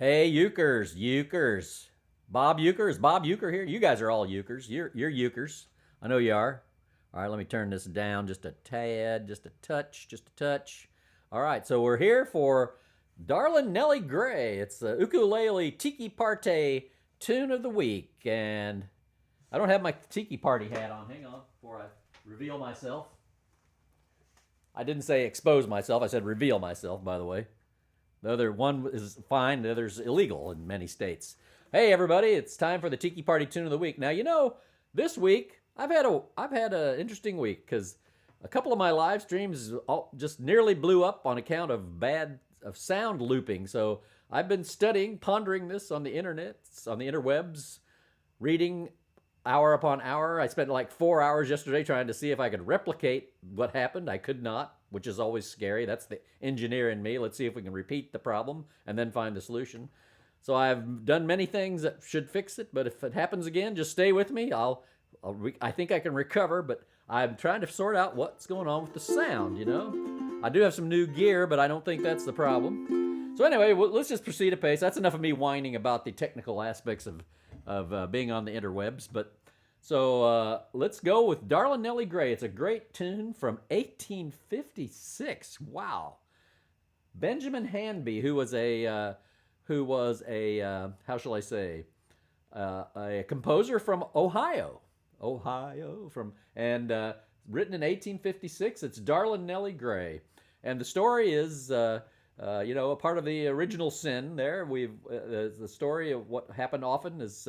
Hey, Euchers. Bob Euchre, is Bob Euchre here? You guys are all Euchres. You're Euchres. I know you are. All right, let me turn this down just a tad, just a touch, just a touch. All right, so we're here for Darlin' Nelly Gray. It's the Ukulele Tiki Partay tune of the week. And I don't have my Tiki Party hat on. Hang on before I reveal myself. I didn't say expose myself. I said reveal myself, by the way. The other one is fine, the other's illegal in many states. Hey everybody, it's time for the Tiki Party tune of the week. Now, this week I've had an interesting week cuz a couple of my live streams just nearly blew up on account of bad of sound looping. So, I've been studying, pondering this on the internet, on the interwebs, reading hour upon hour. I spent like 4 hours yesterday trying to see if I could replicate what happened. I could not, which is always scary. That's the engineer in me. Let's see if we can repeat the problem and then find the solution. So I've done many things that should fix it, but if it happens again, just stay with me. I think I can recover, but I'm trying to sort out what's going on with the sound. I do have some new gear, but I don't think that's the problem. So anyway, let's just proceed apace. That's enough of me whining about the technical aspects of being on the interwebs. So let's go with Darlin' Nelly Gray. It's a great tune from 1856. Wow. Benjamin Hanby, who was a how shall I say, a composer from Ohio, and written in 1856. It's Darlin' Nelly Gray, and the story is a part of the original sin. There, the story of what happened often is.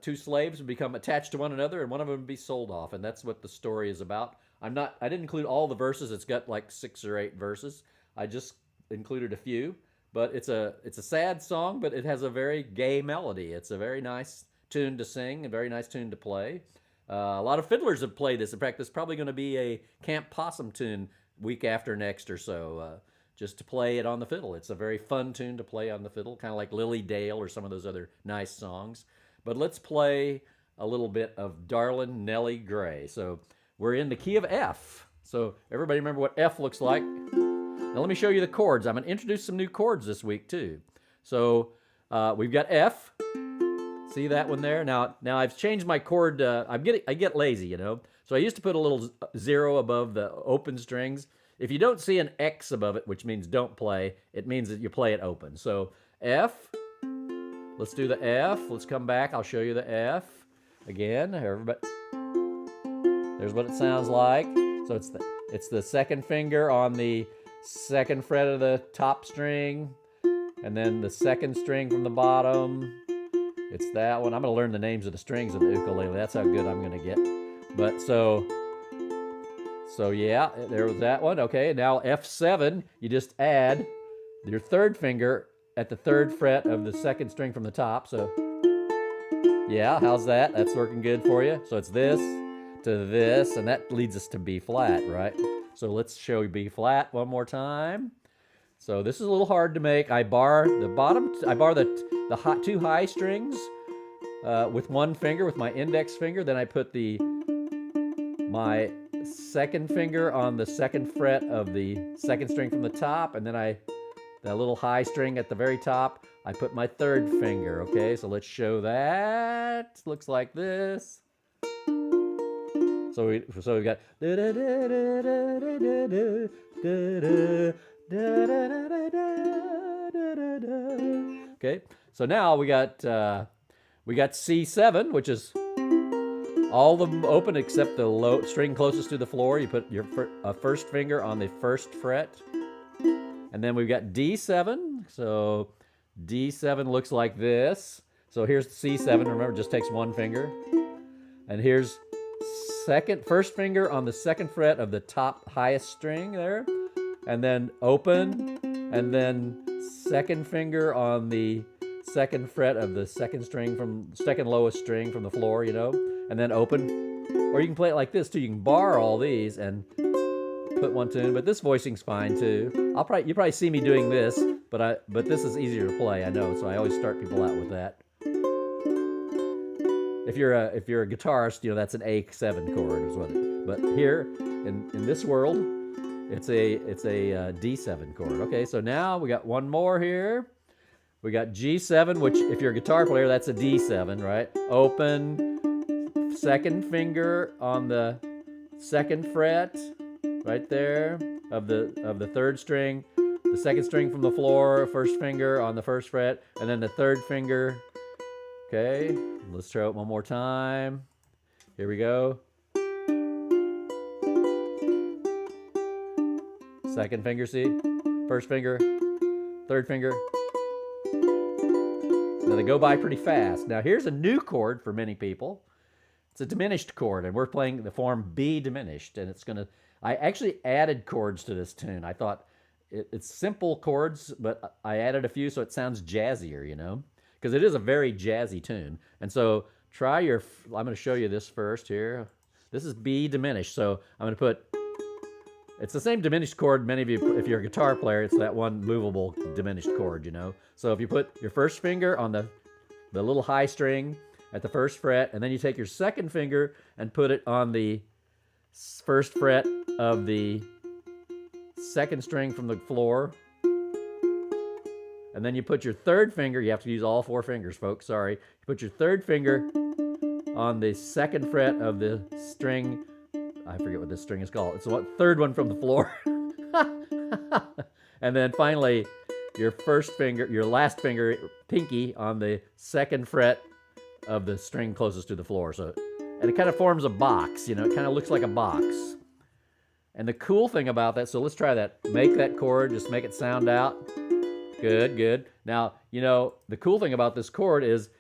Two slaves would become attached to one another, and one of them would be sold off, and that's what the story is about. I didn't include all the verses. It's got like 6 or 8 verses. I just included a few, but it's a sad song, but it has a very gay melody. It's a very nice tune to sing, a very nice tune to play. A lot of fiddlers have played this. In fact, it's probably going to be a Camp Possum tune week after next or so, just to play it on the fiddle. It's a very fun tune to play on the fiddle, kind of like Lily Dale or some of those other nice songs. But let's play a little bit of Darlin' Nelly Gray. So we're in the key of F. So everybody remember what F looks like. Now let me show you the chords. I'm going to introduce some new chords this week too. So we've got F. See that one there? Now I've changed my chord. I get lazy, So I used to put a little 0 above the open strings. If you don't see an X above it, which means don't play, it means that you play it open. So F. Let's do the F. Let's come back. I'll show you the F again. Everybody, there's what it sounds like. So it's the second finger on the second fret of the top string, and then the second string from the bottom. It's that one. I'm going to learn the names of the strings of the ukulele. That's how good I'm going to get. But so yeah, there was that one. Okay, now F7. You just add your third finger at the third fret of the second string from the top. So yeah, how's that? That's working good for you. So it's this to this, and that leads us to B flat, right? So let's show you B flat one more time. So this is a little hard to make. I bar the 2 high strings with one finger, with my index finger. Then I put my second finger on the second fret of the second string from the top, and then that little high string at the very top, I put my third finger, okay? So let's show that. Looks like this. So we've got okay. So now we got C7, which is all of them open except the low string closest to the floor. You put your first finger on the first fret. And then we've got D7. So D7 looks like this. So here's C7. Remember, it just takes one finger. And here's first finger on the second fret of the top highest string there. And then open. And then second finger on the second fret of the second lowest string from the floor, And then open. Or you can play it like this too. You can bar all these and put one tune, but this voicing's fine too. You probably see me doing this, but this is easier to play, I know, so I always start people out with that. If you're a guitarist, that's an A7 chord is what but here in this world, it's a D7 chord. Okay, so now we got one more here. We got G7, which if you're a guitar player, that's a D7, right? Open, second finger on the second fret, right there, of the third string. The second string from the floor, first finger on the first fret, and then the third finger. Okay, let's try it one more time. Here we go. Second finger, see? First finger, third finger. Now they go by pretty fast. Now here's a new chord for many people. It's a diminished chord, and we're playing the form B diminished, and it's gonna, I actually added chords to this tune. I thought it's simple chords, but I added a few so it sounds jazzier, you know? Because it is a very jazzy tune. And so try your, I'm gonna show you this first here. This is B diminished, so I'm gonna put, it's the same diminished chord. Many of you, if you're a guitar player, it's that one movable diminished chord, you know? So if you put your first finger on the little high string at the first fret, and then you take your second finger and put it on the first fret of the second string from the floor, and then you put your third finger, you have to use all four fingers, folks, sorry. You put your third finger on the second fret of the string, I forget what this string is called. It's the third one from the floor. And then finally, your first finger, your last finger, pinky, on the second fret of the string closest to the floor. So, and it kind of forms a box, you know, it kind of looks like a box. And the cool thing about that, so let's try that. Make that chord, just make it sound out. Good, good. Now, you know, the cool thing about this chord is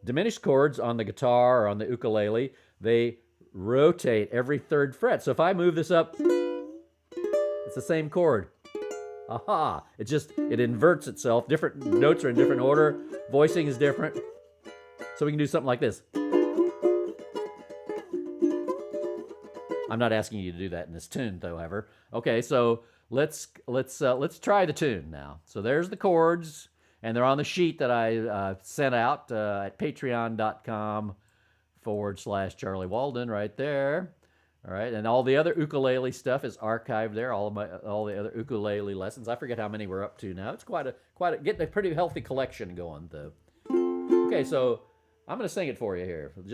diminished chords on the guitar or on the ukulele, they rotate every third fret. So if I move this up, it's the same chord. Aha! It inverts itself. Different notes are in different order. Voicing is different. So we can do something like this. I'm not asking you to do that in this tune, however. Okay, so let's try the tune now. So there's the chords, and they're on the sheet that I sent out at patreon.com/Charlie Walden right there. All right, and all the other ukulele stuff is archived there. All the other ukulele lessons. I forget how many we're up to now. It's quite a getting a pretty healthy collection going though. Okay, so I'm going to sing it for you here. I'm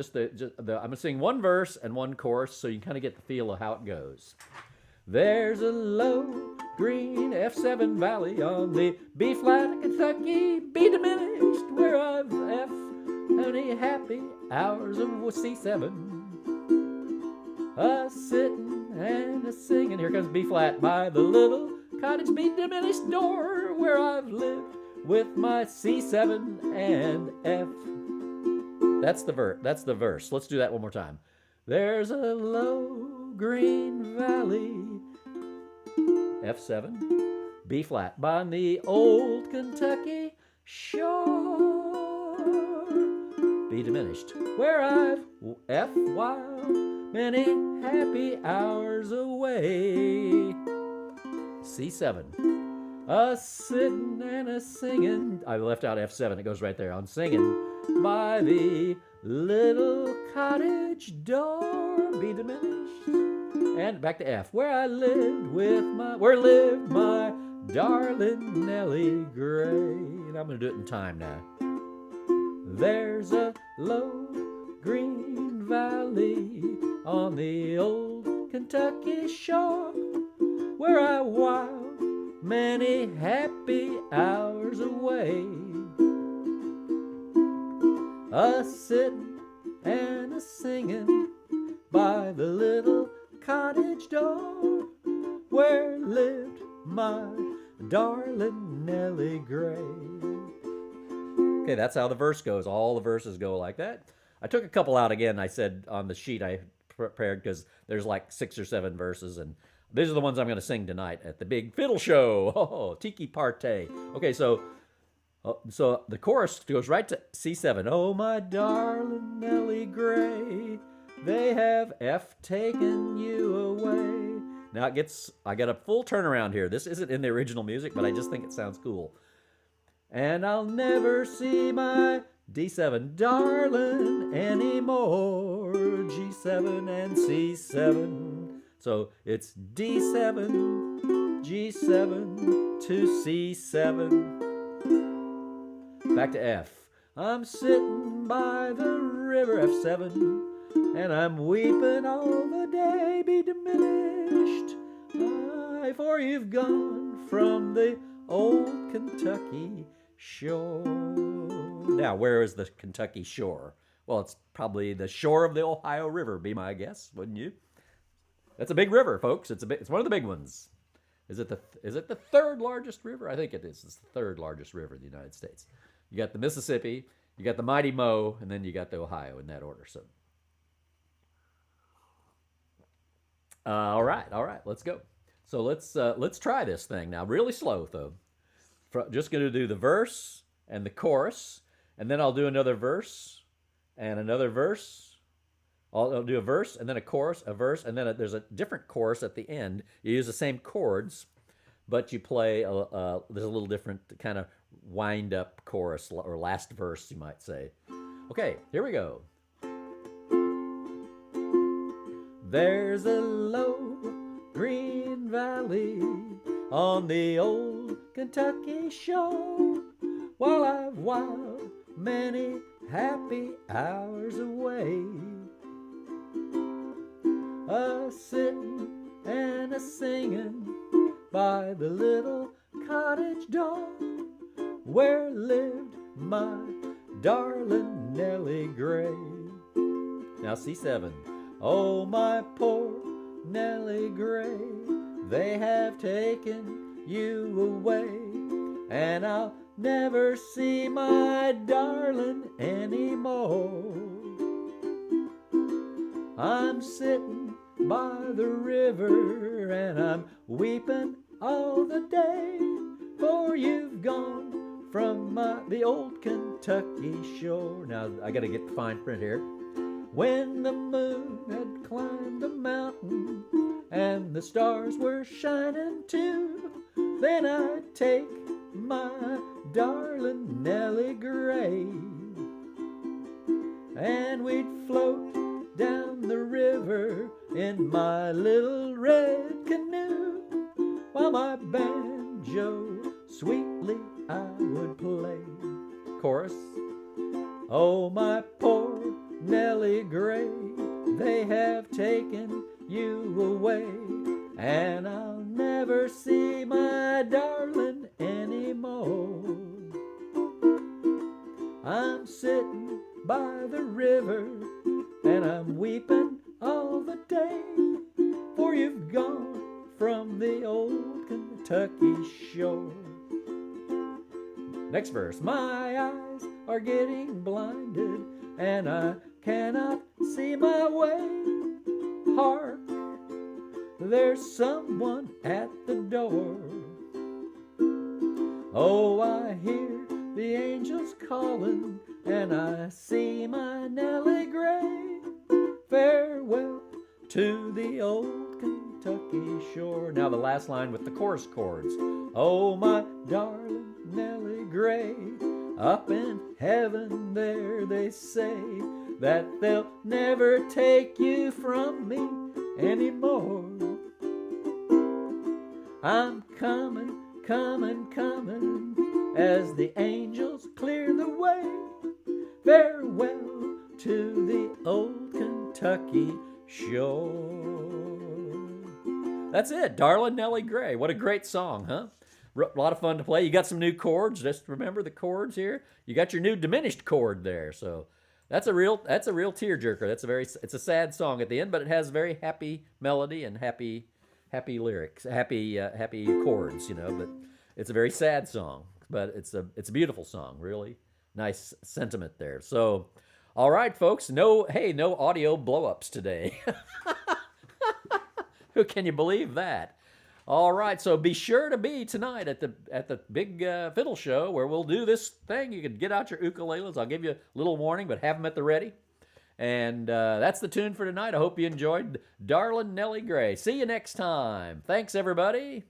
going to sing one verse and one chorus so you can kind of get the feel of how it goes. There's a low green F7 valley on the B flat Kentucky, B diminished, where I've F honey happy hours of C7. A sitting and a singing. Here comes B flat by the little cottage B diminished door, where I've lived with my C7 and F. That's the verse. Let's do that one more time. There's a low green valley, F7, B flat, by the old Kentucky shore, B diminished, where I've F while many happy hours away, C7. A sitting and a singing. I left out F7. It goes right there on singing by the little cottage door, B diminished, and back to F, where lived my darling Nelly Gray. And I'm going to do it in time now. There's a low green valley on the old Kentucky shore, where I while many happy hours away, a sitting and a singing by the little cottage door, where lived my darling Nelly Gray. Okay, that's how the verse goes. All the verses go like that. I took a couple out again. I said on the sheet I prepared because there's like 6 or 7 verses, and these are the ones I'm going to sing tonight at the Big Fiddle Show. Oh, Tiki Partay. Okay, so the chorus goes right to C7. Oh, my darling Nelly Gray, they have F taken you away. Now I got a full turnaround here. This isn't in the original music, but I just think it sounds cool. And I'll never see my D7 darling anymore. G7 and C7. So it's D7, G7 to C7, back to F. I'm sitting by the river, F7, and I'm weeping all the day. Be diminished, aye, for you've gone from the old Kentucky shore. Now, where is the Kentucky shore? Well, it's probably the shore of the Ohio River, be my guess, wouldn't you? That's a big river, folks. It's one of the big ones. Is it the third largest river? I think it is. It's the third largest river in the United States. You got the Mississippi, you got the Mighty Mo, and then you got the Ohio in that order. So, all right, let's go. So let's try this thing now. Really slow though. Just going to do the verse and the chorus, and then I'll do another verse and another verse. I'll do a verse and then a chorus, a verse, and then there's a different chorus at the end. You use the same chords, but you play there's a little different kind of wind up chorus or last verse, you might say. Okay, here we go. There's a low green valley on the old Kentucky shore, while I've whiled many happy hours away, a-sittin' and a-singin' by the little cottage door where lived my darling Nelly Gray. Now C7. Oh, my poor Nelly Gray, they have taken you away, and I'll never see my darling anymore. I'm sitting by the river and I'm weeping all the day, for you've gone from the old Kentucky shore. Now I gotta get the fine print here. When the moon had climbed the mountain and the stars were shining too, then I'd take my darling Nelly Gray, and we'd float down the river in my little red canoe, while my banjo sweetly I would play. Chorus. Oh, my poor Nelly Gray, they have taken you away, and I'll never see my darling anymore. I'm sitting by the river and I'm weeping all the day, for you've gone from the old Kentucky shore. Next verse. My eyes are getting blinded and I cannot see my way. Hark, there's someone at the door. Oh, I hear the angels calling and I see my Nelly Gray. Farewell to the old Kentucky shore. Now the last line with the chorus chords. Oh, my darling Nelly Gray, up in heaven there they say that they'll never take you from me anymore. I'm coming, coming, coming, as the angels clear the way. Farewell to the old Kentucky shore. That's it, Darling Nelly Gray. What a great song, huh? A lot of fun to play. You got some new chords. Just remember the chords here. You got your new diminished chord there. So that's a real tearjerker. It's a sad song at the end, but it has very happy melody and happy lyrics, happy chords. You know, but it's a very sad song. But it's a beautiful song. Really nice sentiment there. So, all right, folks. No audio blow-ups today. Who can you believe that? All right, so be sure to be tonight at the Big Fiddle Show, where we'll do this thing. You can get out your ukuleles. I'll give you a little warning, but have them at the ready. And that's the tune for tonight. I hope you enjoyed Darling Nelly Gray. See you next time. Thanks, everybody.